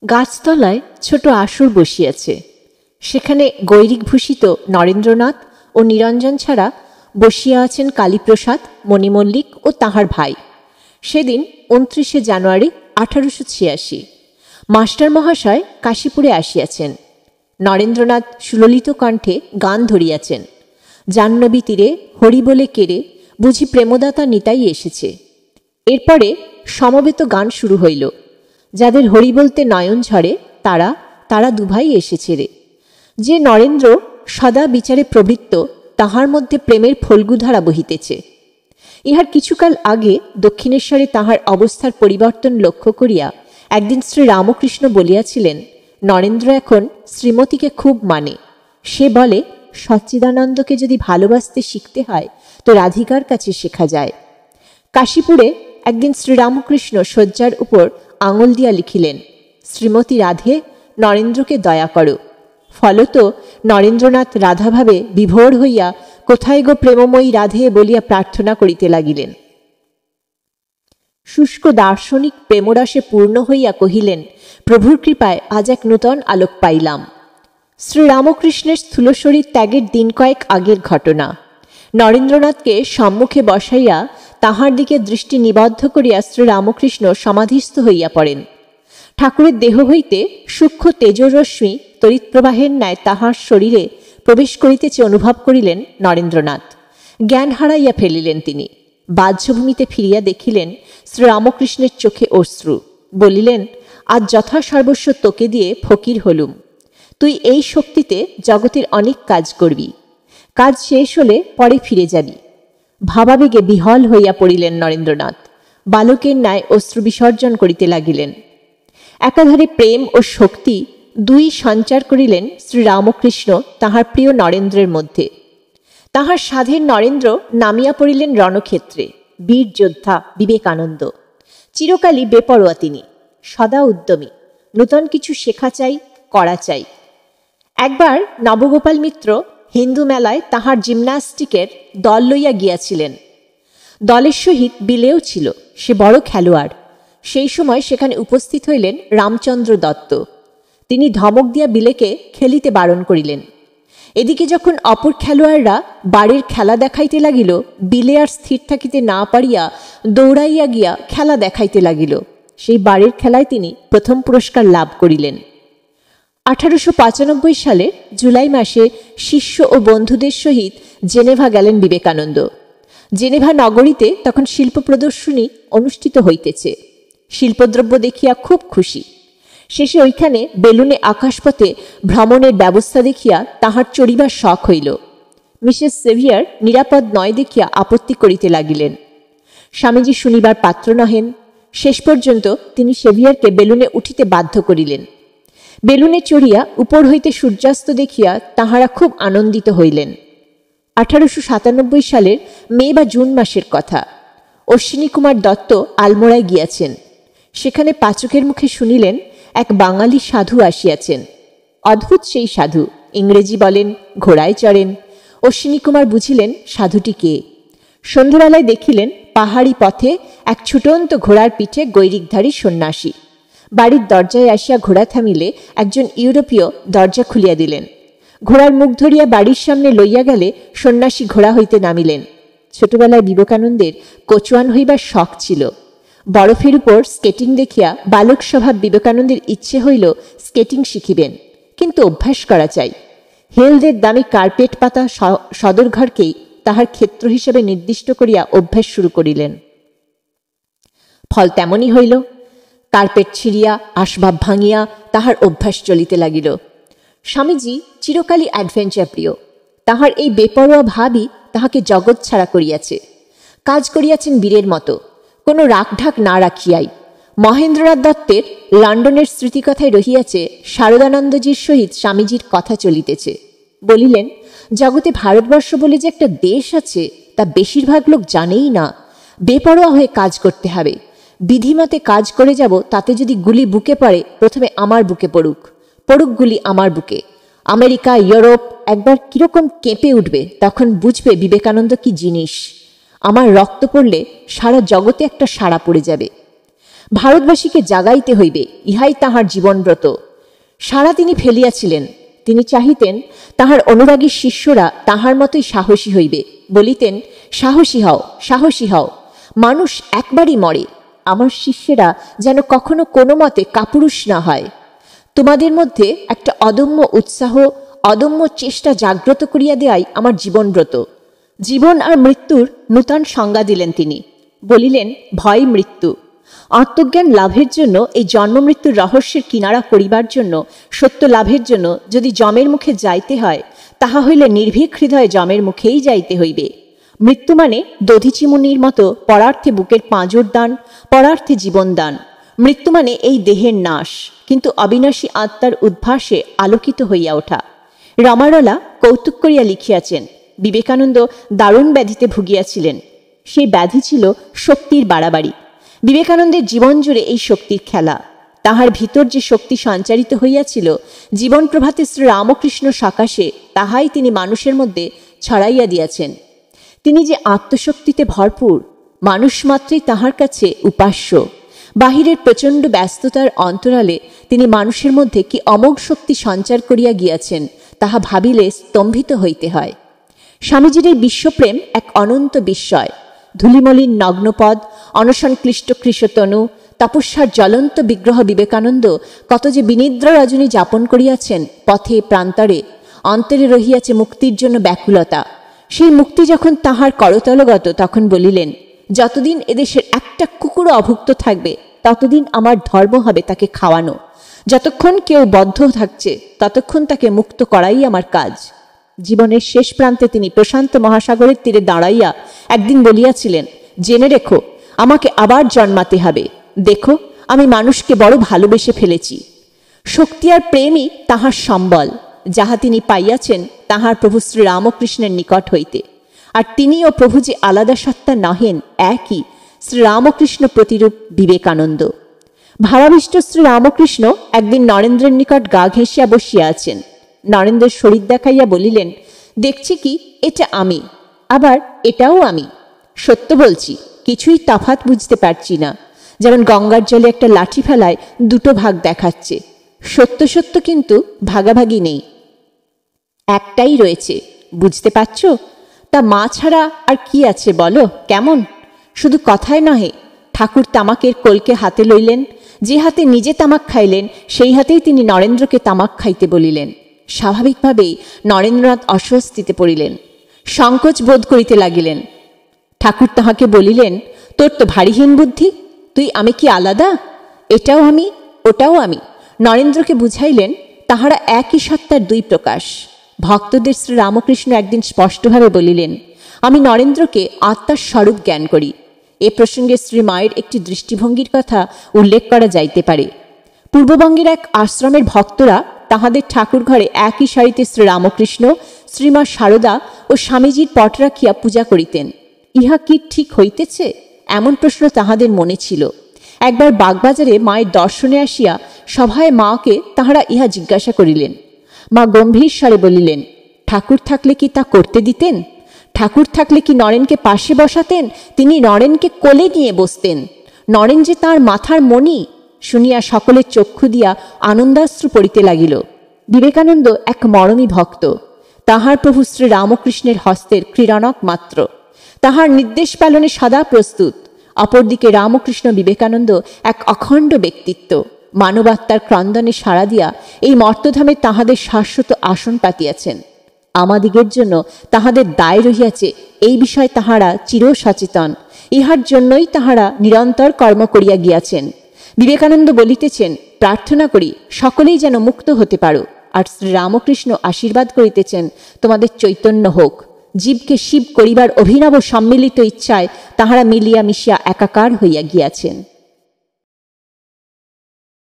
গাছতলায় ছোট আসর বসিয়াছে। সেখানে গৈরিকভূষিত নরেন্দ্রনাথ ও নিরঞ্জন ছাড়া বসিয়া আছেন কালীপ্রসাদ, মণিমল্লিক ও তাহার ভাই। সেদিন ২৯ জানুয়ারি ১৮৮৬ মাস্টার মহাশয় কাশীপুরে আসিয়াছেন। নরেন্দ্রনাথ সুললিত কণ্ঠে গান ধরিয়াছেন। জাহ্নবী তীরে হরি বলে কেড়ে বুঝি প্রেমদাতা নিতাই এসেছে। এরপরে সমবেত গান শুরু হইল। যাদের হরি বলতে নয়ন ঝরে তারা তারা দুভাই এসেছে রে। যে নরেন্দ্র সদা বিচারে প্রবৃত্ত, তাহার মধ্যে প্রেমের ফল্গুধারা বহিতেছে। ইহার কিছুকাল আগে দক্ষিণেশ্বরে তাহার অবস্থার পরিবর্তন লক্ষ্য করিয়া একদিন শ্রী রামকৃষ্ণ বলিয়াছিলেন, নরেন্দ্র এখন শ্রীমতীকে খুব মানে। সে বলে, সচ্চিদানন্দকে যদি ভালোবাসতে শিখতে হয় তো রাধিকার কাছে শেখা যায়। কাশীপুরে একদিন শ্রীরামকৃষ্ণ শয্যার উপর আঙুল দিয়া লিখিলেন, শ্রীমতী রাধে, নরেন্দ্রকে দয়া করো। ফলত নরেন্দ্রনাথ রাধাভাবে বিভোর হইয়া কোথায় গো প্রেমময়ী রাধে বলিয়া প্রার্থনা করিতে লাগিলেন। শুষ্ক দার্শনিক প্রেমরসে পূর্ণ হইয়া কহিলেন, প্রভুর কৃপায় আজ এক নূতন আলোক পাইলাম। শ্রীরামকৃষ্ণের স্থূলশরীর ত্যাগের দিন কয়েক আগের ঘটনা। নরেন্দ্রনাথকে সম্মুখে বসাইয়া তাহার দিকে দৃষ্টি নিবদ্ধ করিয়া শ্রীরামকৃষ্ণ সমাধিস্থ হইয়া পড়েন। ঠাকুরের দেহ হইতে সূক্ষ্ম তেজরশ্মি তড়িৎপ্রবাহের ন্যায় তাহার শরীরে প্রবেশ করিতেছে অনুভব করিলেন নরেন্দ্রনাথ। জ্ঞান হারাইয়া ফেলিলেন তিনি। বাহ্যভূমিতে ফিরিয়া দেখিলেন শ্রীরামকৃষ্ণের চোখে অশ্রু। বলিলেন, আজ যথাসর্বস্ব তোকে দিয়ে ফকির হলুম। তুই এই শক্তিতে জগতের অনেক কাজ করবি। কাজ শেষ হলে পরে ফিরে যাবি। ভাবাবেগে বিহল হইয়া পড়িলেন নরেন্দ্রনাথ। বালকের ন্যায় অশ্রু বিসর্জন করিতে লাগিলেন। একাধারে প্রেম ও শক্তি দুই সঞ্চার করিলেন শ্রীরামকৃষ্ণ তাহার প্রিয় নরেন্দ্রের মধ্যে। তাহার সাধের নরেন্দ্র নামিয়া পড়িলেন রণক্ষেত্রে। বীর যোদ্ধা বিবেকানন্দ। চিরকালই বেপরোয়া তিনি, সদা উদ্যমী। নূতন কিছু শেখা চাই, করা চাই। একবার নবগোপাল মিত্র হিন্দু মেলায় তাহার জিমন্যাস্টিকের দল লইয়া গিয়াছিলেন। দলের সহিত বিলেও ছিল। সে বড় খেলোয়াড়। সেই সময় সেখানে উপস্থিত হইলেন রামচন্দ্র দত্ত। তিনি ধমক দিয়া বিলেকে খেলিতে বারণ করিলেন। এদিকে যখন অপর খেলোয়াড়রা বাড়ির খেলা দেখাইতে লাগিল, বিলে আর স্থির থাকিতে না পারিয়া দৌড়াইয়া গিয়া খেলা দেখাইতে লাগিল। সেই বাড়ির খেলায় তিনি প্রথম পুরস্কার লাভ করিলেন। 1895 সালের জুলাই মাসে শিষ্য ও বন্ধুদের সহিত জেনেভা গেলেন বিবেকানন্দ। জেনেভা নগরীতে তখন শিল্প প্রদর্শনী অনুষ্ঠিত হইতেছে। শিল্পদ্রব্য দেখিয়া খুব খুশি। শেষে ওইখানে বেলুনে আকাশপথে ভ্রমণের ব্যবস্থা দেখিয়া তাহার চড়িবার শখ হইল। মিসেস সেভিয়ার নিরাপদ নয় দেখিয়া আপত্তি করিতে লাগিলেন। স্বামীজি শুনিবার পাত্র নহেন। শেষ পর্যন্ত তিনি সেভিয়ারকে বেলুনে উঠিতে বাধ্য করিলেন। বেলুনে চড়িয়া উপর হইতে সূর্যাস্ত দেখিয়া তাহারা খুব আনন্দিত হইলেন। 1897 সালের মে বা জুন মাসের কথা। অশ্বিনী কুমার দত্ত আলমোড়ায় গিয়াছেন। সেখানে পাচকের মুখে শুনিলেন এক বাঙালি সাধু আসিয়াছেন। অদ্ভুত সেই সাধু। ইংরেজি বলেন, ঘোড়ায় চড়েন। অশ্বিনী কুমার বুঝিলেন সাধুটি কে। সন্ধ্যাবেলায় দেখিলেন পাহাড়ি পথে এক ছুটন্ত ঘোড়ার পিঠে গৈরিকধারী সন্ন্যাসী। বাড়ির দরজায় আসিয়া ঘোড়া থামিলে একজন ইউরোপীয় দরজা খুলিয়া দিলেন। ঘোড়ার মুখ ধরিয়া বাড়ির সামনে লইয়া গেলে সন্ন্যাসী ঘোড়া হইতে নামিলেন। ছোটবেলায় বিবেকানন্দের কোচওয়ান হইবার শখ ছিল। বরফের উপর স্কেটিং দেখিয়া বালক স্বভাব বিবেকানন্দের ইচ্ছে হইল স্কেটিং শিখিবেন, কিন্তু অভ্যাস করা চাই। হেলদের দামি কার্পেট পাতা সদরঘরকেই তাহার ক্ষেত্র হিসেবে নির্দিষ্ট করিয়া অভ্যাস শুরু করিলেন। ফল তেমনই হইল। কার্পেট ছিঁড়িয়া আসবাব ভাঙিয়া তাহার অভ্যাস চলিতে লাগিল। স্বামীজি চিরকালই অ্যাডভেঞ্চার প্রিয়। তাহার এই বেপরোয়া ভাবই তাহাকে জগৎ ছাড়া করিয়াছে। কাজ করিয়াছেন বীরের মতো, কোনো রাখঢাক না রাখিয়াই। মহেন্দ্রনাথ দত্তের লন্ডনের স্মৃতিকথায় রহিয়াছে শারদানন্দজির সহিত স্বামীজির কথা চলিতেছে। বলিলেন, জগতে ভারতবর্ষ বলে যে একটা দেশ আছে তা বেশিরভাগ লোক জানেই না। বেপরোয়া হয়ে কাজ করতে হবে। বিধিমতে কাজ করে যাব, তাতে যদি গুলি বুকে পড়ে প্রথমে আমার বুকে পড়ুক, পড়ুক গুলি আমার বুকে। আমেরিকা, ইউরোপ একবার কিরকম কেঁপে উঠবে, তখন বুঝবে বিবেকানন্দ কি জিনিস। আমার রক্ত পড়লে সারা জগতে একটা সাড়া পড়ে যাবে। ভারতবাসীকে জাগাইতে হইবে, ইহাই তাহার জীবনব্রত। সারা তিনি ফেলিয়াছিলেন। তিনি চাহিতেন তাহার অনুরাগী শিষ্যরা তাহার মতোই সাহসী হইবে, বলিতেন, সাহসী হও, সাহসী হও, মানুষ একবারই মরে, আমার শিষ্যেরা যেন কখনো কোনো মতে কাপুরুষ না হয়। তোমাদের মধ্যে একটা অদম্য উৎসাহ, অদম্য চেষ্টা জাগ্রত করিয়া দেয়াই আমার জীবনব্রত। জীবন আর মৃত্যুর নূতন সংজ্ঞা দিলেন তিনি। বলিলেন, ভয় মৃত্যু। আত্মজ্ঞান লাভের জন্য, এই জন্ম মৃত্যুর রহস্যের কিনারা করিবার জন্য, সত্য লাভের জন্য যদি যমের মুখে যাইতে হয়, তাহা হইলে নির্ভীক হৃদয়ে যমের মুখেই যাইতে হইবে। মৃত্যু মানে দধিচিমুনির মতো পরার্থে বুকের পাঁজর দান, পরার্থে জীবন দান। মৃত্যু মানে এই দেহের নাশ, কিন্তু অবিনাশী আত্মার উদ্ভাসে আলোকিত হইয়া ওঠা। রমারলা কৌতুক করিয়া লিখিয়াছেন, বিবেকানন্দ দারুণ ব্যাধিতে ভুগিয়াছিলেন। সেই ব্যাধি ছিল শক্তির বাড়াবাড়ি। বিবেকানন্দের জীবন জুড়ে এই শক্তির খেলা। তাহার ভিতর যে শক্তি সঞ্চারিত হইয়াছিল জীবন প্রভাতে শ্রী রামকৃষ্ণ সকাশে, তাহাই তিনি মানুষের মধ্যে ছড়াইয়া দিয়াছেন। তিনি যে আত্মশক্তিতে ভরপুর, মানুষ মাত্রই তাহার কাছে উপাস্য। বাহিরের প্রচণ্ড ব্যস্ততার অন্তরালে তিনি মানুষের মধ্যে কি অমোঘ শক্তি সঞ্চার করিয়া গিয়াছেন, তাহা ভাবিলে স্তম্ভিত হইতে হয়। স্বামীজির এই বিশ্বপ্রেম এক অনন্ত বিস্ময়। ধূলিমলিন নগ্নপদ, অনশন ক্লিষ্ট কৃশতনু, তপস্যার জ্বলন্ত বিগ্রহ বিবেকানন্দ কত যে বিনিদ্র রজনী যাপন করিয়াছেন পথে প্রান্তরে। অন্তরে রহিয়াছে মুক্তির জন্য ব্যাকুলতা। সেই মুক্তি যখন তাহার করতলগত, তখন বলিলেন, যতদিন এদেশের একটা কুকুরও অভুক্ত থাকবে, ততদিন আমার ধর্ম হবে তাকে খাওয়ানো। যতক্ষণ কেউ বদ্ধ থাকছে, ততক্ষণ তাকে মুক্ত করাই আমার কাজ। জীবনের শেষ প্রান্তে তিনি প্রশান্ত মহাসাগরের তীরে দাঁড়াইয়া একদিন বলিয়াছিলেন, জেনে রেখো, আমাকে আবার জন্মাতে হবে। দেখো, আমি মানুষকে বড় ভালোবেসে ফেলেছি। শক্তি আর প্রেমই তাহার সম্বল, যাহা তিনি পাইয়াছেন তাহার প্রভু শ্রী রামকৃষ্ণের নিকট হইতে। আর তিনি ও প্রভু যে আলাদা সত্তা নহেন, একই শ্রী রামকৃষ্ণ প্রতিরূপ বিবেকানন্দ। ভারাবিষ্ট শ্রী রামকৃষ্ণ একদিন নরেন্দ্রের নিকট গা ঘেঁষিয়া বসিয়া আছেন। নরেন্দ্রের শরীর দেখাইয়া বলিলেন, দেখছি কি, এটা আমি, আবার এটাও আমি। সত্য বলছি, কিছুই তফাৎ বুঝতে পারছি না। যেমন গঙ্গার জলে একটা লাঠি ফেলায় দুটো ভাগ দেখাচ্ছে, সত্য সত্য কিন্তু ভাগাভাগি নেই, একটাই রয়েছে। বুঝতে পারছ? তা মা ছাড়া আর কি আছে বলো? কেমন? শুধু কথায় নহে, ঠাকুর তামাকের কলকে হাতে লইলেন, যে হাতে নিজে তামাক খাইলেন সেই হাতেই তিনি নরেন্দ্রকে তামাক খাইতে বলিলেন। স্বাভাবিকভাবেই নরেন্দ্রনাথ অস্বস্তিতে পড়িলেন, সংকোচ বোধ করিতে লাগিলেন। ঠাকুর তাহাকে বলিলেন, তোর তো ভারীহীন বুদ্ধি, তুই আমি কি আলাদা? এটাও আমি, ওটাও আমি। নরেন্দ্রকে বুঝাইলেন, তাহারা একই সত্তার দুই প্রকাশ। ভক্তদের শ্রী রামকৃষ্ণ একদিন স্পষ্টভাবে বলিলেন, আমি নরেন্দ্রকে আত্মার স্বরূপ জ্ঞান করি। এ প্রসঙ্গে শ্রী মায়ের একটি দৃষ্টিভঙ্গির কথা উল্লেখ করা যাইতে পারে। পূর্ববঙ্গের এক আশ্রমের ভক্তরা তাহাদের ঠাকুর ঘরে একই সারিতে শ্রী রামকৃষ্ণ, শ্রীমা শারদা ও স্বামীজির পট রাখিয়া পূজা করিতেন। ইহা কি ঠিক হইতেছে? এমন প্রশ্ন তাহাদের মনে ছিল। একবার বাগবাজারে মায়ের দর্শনে আসিয়া সভায় মাকে তাহারা ইহা জিজ্ঞাসা করিলেন। মা গম্ভীর স্বরে বলিলেন, ঠাকুর থাকলে কি তা করতে দিতেন? ঠাকুর থাকলে কি নরেনকে পাশে বসাতেন? তিনি নরেনকে কোলে নিয়ে বসতেন। নরেন যে তাঁর মাথার মণি। শুনিয়া সকলের চক্ষু দিয়া আনন্দাশ্রু পড়িতে লাগিল। বিবেকানন্দ এক মরমী ভক্ত, তাহার প্রভু শ্রী রামকৃষ্ণের হস্তের ক্রীড়নক মাত্র, তাহার নির্দেশ পালনে সদা প্রস্তুত। অপরদিকে রামকৃষ্ণ বিবেকানন্দ এক অখণ্ড ব্যক্তিত্ব, মানবাত্মার ক্রন্দনে সাড়া দিয়া এই মর্তধামে তাহাদের শাশ্বত আসন পাতিয়াছেন। আমাদিগের জন্য তাহাদের দায় রহিয়াছে, এই বিষয়ে তাহারা চির সচেতন। ইহার জন্যই তাহারা নিরন্তর কর্ম করিয়া গিয়াছেন। বিবেকানন্দ বলিতেছেন, প্রার্থনা করি সকলেই যেন মুক্ত হতে পারো। আর শ্রী রামকৃষ্ণ আশীর্বাদ করিতেছেন, তোমাদের চৈতন্য হোক। জীবকে শিব করিবার অভিনব সম্মিলিত ইচ্ছায় তাহারা মিলিয়া মিশিয়া একাকার হইয়া গিয়াছেন।